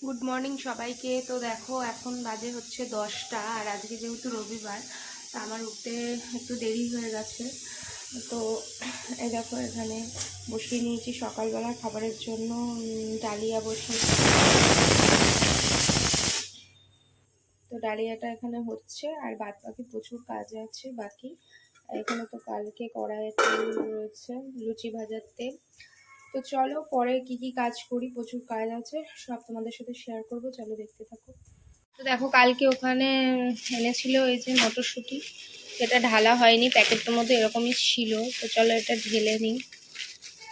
Good morning সবাইকে। তো দেখো এখন বাজে হচ্ছে 10টা, আর আজকে যেহেতু রবিবার তা আমার উঠতে একটু দেরি হয়ে গেছে। তো এই দেখো এখানে বসিয়ে নিয়েছি সকালবেলা খাবারের জন্য ডালিয়া বসিয়ে। তো ডালিয়াটা এখানে হচ্ছে, আর বাদ বাকি প্রচুর কাজ আছে বাকি। এখানে তো কালকে কড়াইয়ে তেল রয়েছে, লুচি ভাজার তেল। তো চলো পরে কি কি কাজ করি, প্রচুর কাজ আছে, সব তোমাদের সাথে শেয়ার করব, চলো দেখতে থাকো। তো দেখো কালকে ওখানে এনেছিল এই যে মটরশুঁটি, যেটা ঢালা হয়নি, প্যাকেটের মধ্যে এরকমই ছিল। তো চলো এটা ঢেলে নিই,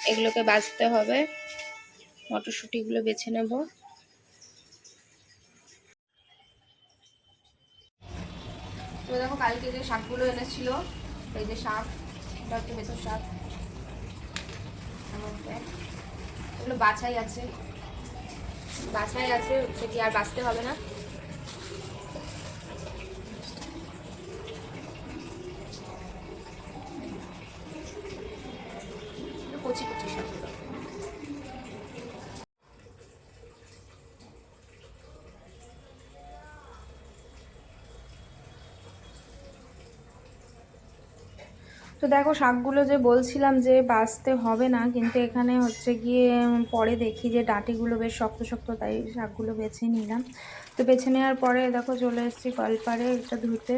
এগুলোকে বাছতে হবে, মটরশুঁটিগুলো বেছে নেব। তো দেখো কালকে যে শাকগুলো এনেছিল, এই যে শাক, এটা হচ্ছে বেতর শাক, এগুলো বাছাই আছে, হচ্ছে কি আর বাছতে হবে না। কচি কচি শাকগুলো। তো দেখো শাকগুলো যে বলছিলাম যে বাছতে হবে না, কিন্তু এখানে হচ্ছে গিয়ে পরে দেখি যে ডাঁটিগুলো বেশ শক্ত শক্ত, তাই শাকগুলো বেছে নিলাম। তো বেছে নেওয়ার পরে দেখো চলে এসেছি কলপাড়ে এটা ধুতে।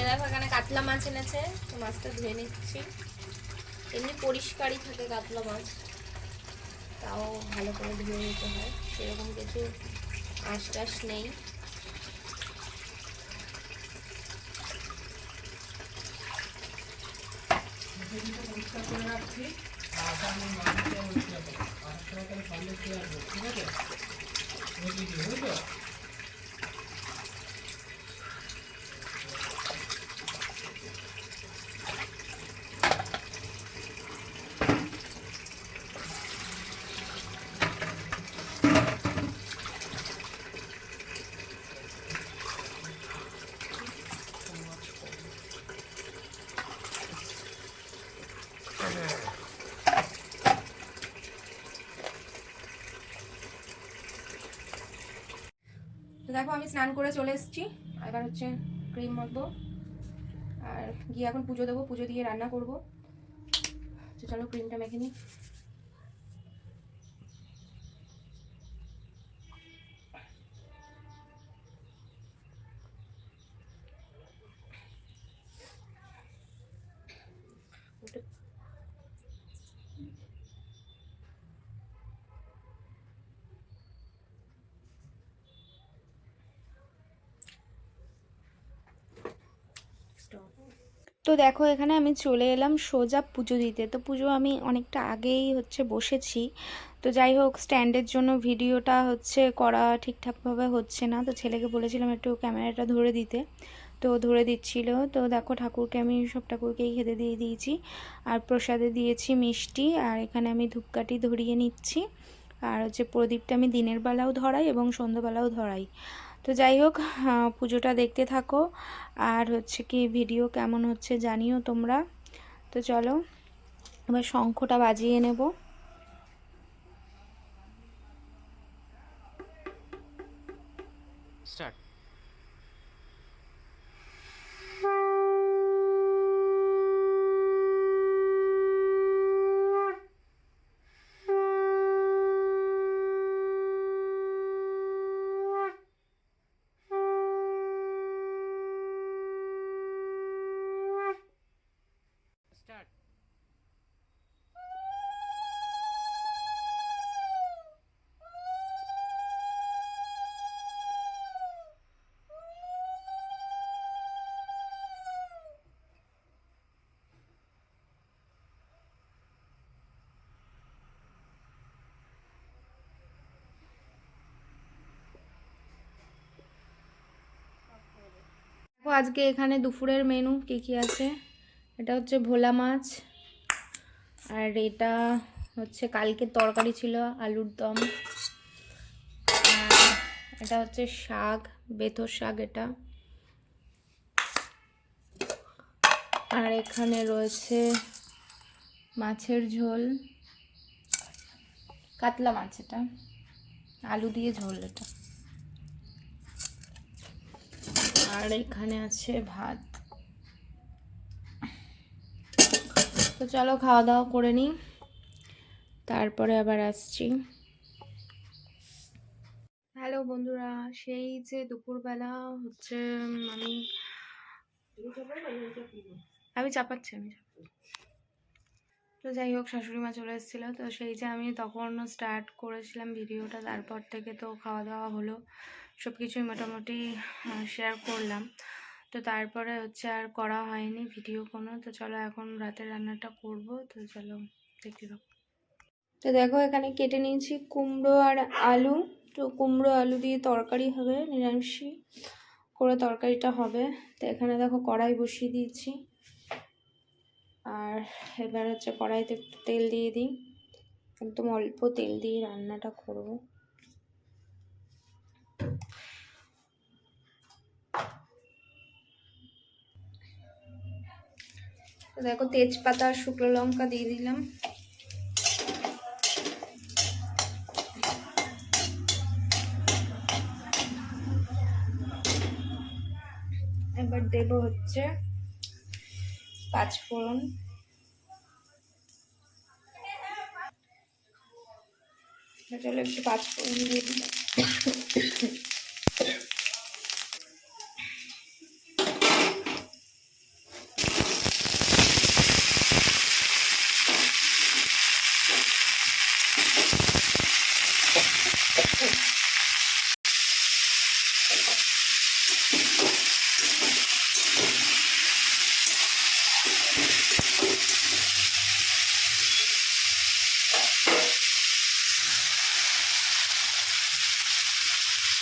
দেখো এখানে কাতলা মাছ এনেছে, তো মাছটা ধুয়ে নিচ্ছি। এমনি পরিষ্কারই থাকে কাতলা মাছ, তাও ভালো করে ধুয়ে নিতে হয়, সেরকম কিছু আঁশ টাশ নেই। পরিষ্কার করে রাখছি, ঠিক আছে? তো দেখো আমি স্নান করে চলে এসেছি, এবার হচ্ছে ক্রিম মাখবো, আর গিয়ে এখন পুজো দেবো, পুজো দিয়ে রান্না করবো। তো চলো ক্রিমটা মেখে নিই। তো দেখো এখানে আমি চলে এলাম সোজা পুজো দিতে। তো পুজো আমি অনেকটা আগেই হচ্ছে বসেছি। তো যাই হোক, স্ট্যান্ডের জন্য ভিডিওটা হচ্ছে করা ঠিকঠাকভাবে হচ্ছে না, তো ছেলেকে বলেছিলাম একটু ক্যামেরাটা ধরে দিতে, তো ধরে দিচ্ছিল। তো দেখো ঠাকুরকে আমি সব ঠাকুরকেই খেতে দিয়ে দিয়েছি, আর প্রসাদে দিয়েছি মিষ্টি, আর এখানে আমি ধূপকাঠি ধরিয়ে নিচ্ছি। আর হচ্ছে প্রদীপটা আমি দিনের বেলাও ধরাই এবং সন্ধ্যাবেলাও ধরাই। তো যাই হোক, পুজোটা দেখতে থাকো, আর হচ্ছে কি ভিডিও কেমন হচ্ছে জানিও তোমরা। তো চলো এবার শঙ্খটা বাজিয়ে নেব। স্টার্ট। আজকে এখানে দুপুরের মেনু কী আছে, এটা হচ্ছে ভোলা মাছ, আর এটা হচ্ছে কালকে তরকারি ছিল আলুর দম, আর এটা হচ্ছে শাক, বেথর শাক এটা, আর এখানে রয়েছে মাছের ঝোল, কাতলা মাছ, এটা আলু দিয়ে ঝোল এটা, আর এখানে আছে ভাত। তো চলো খাওয়া দাওয়া করে নিই, তারপরে আবার আসছি। হ্যালো বন্ধুরা, সেই যে দুপুরবেলা হচ্ছে আমি চাপাচ্ছি তো যাই হোক, শাশুড়ি মা চলে এসেছিলো, তো সেই যে আমি তখন স্টার্ট করেছিলাম ভিডিওটা, তারপর থেকে তো খাওয়া দাওয়া হলো, সব কিছুই মোটামুটি শেয়ার করলাম। তো তারপরে হচ্ছে আর করা হয়নি ভিডিও কোনো। তো চলো এখন রাতের রান্নাটা করব, তো চলো দেখতে থাকো। তো দেখো এখানে কেটে নিয়েছি কুমড়ো আর আলু, তো কুমড়ো আলু দিয়ে তরকারি হবে, নিরামিষ করে তরকারিটা হবে। তো এখানে দেখো কড়াই বসিয়ে দিয়েছি, আর এবার হচ্ছে কড়াইতে একটু তেল দিয়ে দিই, একদম অল্প তেল দিয়ে রান্নাটা করব। তো দেখো তেজপাতা আর শুকনো লঙ্কা দিয়ে দিলাম, এবার দেব হচ্ছে পাঁচফোড়ন, চলো একটু পাঁচফোড়ন দিয়ে দিলাম।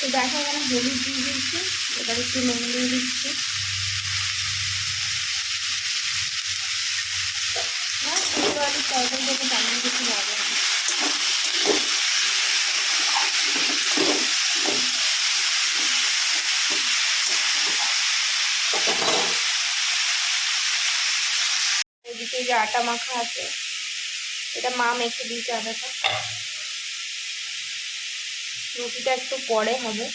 তো দেখো এখানে হলুদ দিয়ে দিচ্ছি, এবার একটু নুন দিয়ে দিচ্ছি, আলুর তরকারি থেকে তেমন কিছু লাগে না। এদিকে যে আটা মাখা আছে, এটা মা মেখে দিয়েছে আটাটা, রুটিটা একটু পরে হবে।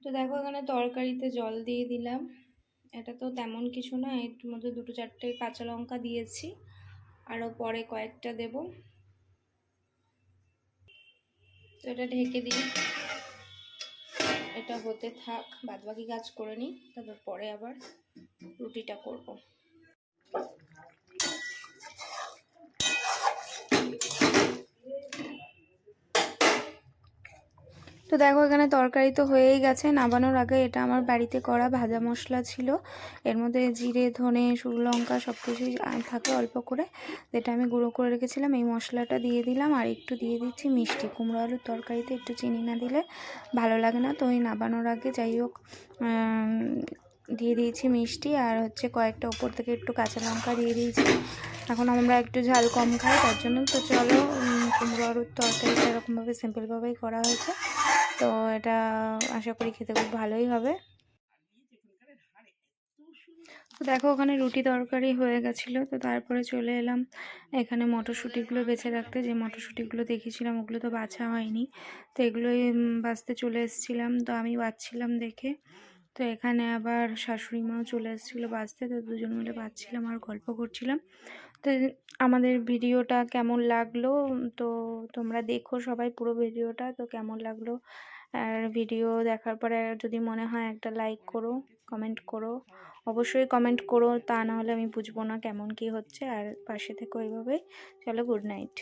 তো দেখো এখানে তরকারিতে জল দিয়ে দিলাম, এটা তো তেমন কিছু না, এর মধ্যে দুটো চারটে কাঁচা লঙ্কা দিয়েছি, আরও পরে কয়েকটা দেব। তো এটা ঢেকে দিই, এটা হতে থাক, বাদবাকি কাজ করে নিই, তারপর পরে আবার রুটিটা করব। তো দেখো এখানে তরকারি তো হয়েই গেছে, নামানোর আগে এটা আমার বাড়িতে করা ভাজা মশলা ছিল, এর মধ্যে জিরে, ধনে, শুকনো লঙ্কা সব কিছুই থাকে অল্প করে, যেটা আমি গুঁড়ো করে রেখেছিলাম, এই মশলাটা দিয়ে দিলাম, আর একটু দিয়ে দিচ্ছি মিষ্টি। কুমড়ো আলুর তরকারিতে একটু চিনি না দিলে ভালো লাগে না, তো ওই নামানোর আগে যাই হোক দিয়ে দিয়েছি মিষ্টি, আর হচ্ছে কয়েকটা ওপর থেকে একটু কাঁচা লঙ্কা দিয়ে দিয়েছি। এখন আমরা একটু ঝাল কম খাই, তার জন্য। তো চলো কুমড়ো আলুর তরকারিটা এরকমভাবে সিম্পলভাবেই করা হয়েছে, তো এটা আশা করি খেতে খুব ভালোই হবে। তো দেখো ওখানে রুটি তরকারি হয়ে গেছিলো, তো তারপরে চলে এলাম এখানে মটরশুঁটিগুলো বেছে রাখতে, যে মটরশুঁটিগুলো দেখেছিলাম ওগুলো তো বাছা হয়নি, তো এগুলোই বাছতে চলে এসেছিলাম, তো আমি বাছছিলাম দেখে, তো এখানে আবার শাশুড়ি মাও চলে এসেছিলো বাজতে, তো দুজন মিলে বাজছিলাম আর গল্প করছিলাম। তো আমাদের ভিডিওটা কেমন লাগলো, তো তোমরা দেখো সবাই পুরো ভিডিওটা, তো কেমন লাগলো। আর ভিডিও দেখার পরে যদি মনে হয় একটা লাইক করো, কমেন্ট করো, অবশ্যই কমেন্ট করো, তা না হলে আমি বুঝবো না কেমন কি হচ্ছে। আর পাশে থেকো এইভাবে। চলো, গুড নাইট।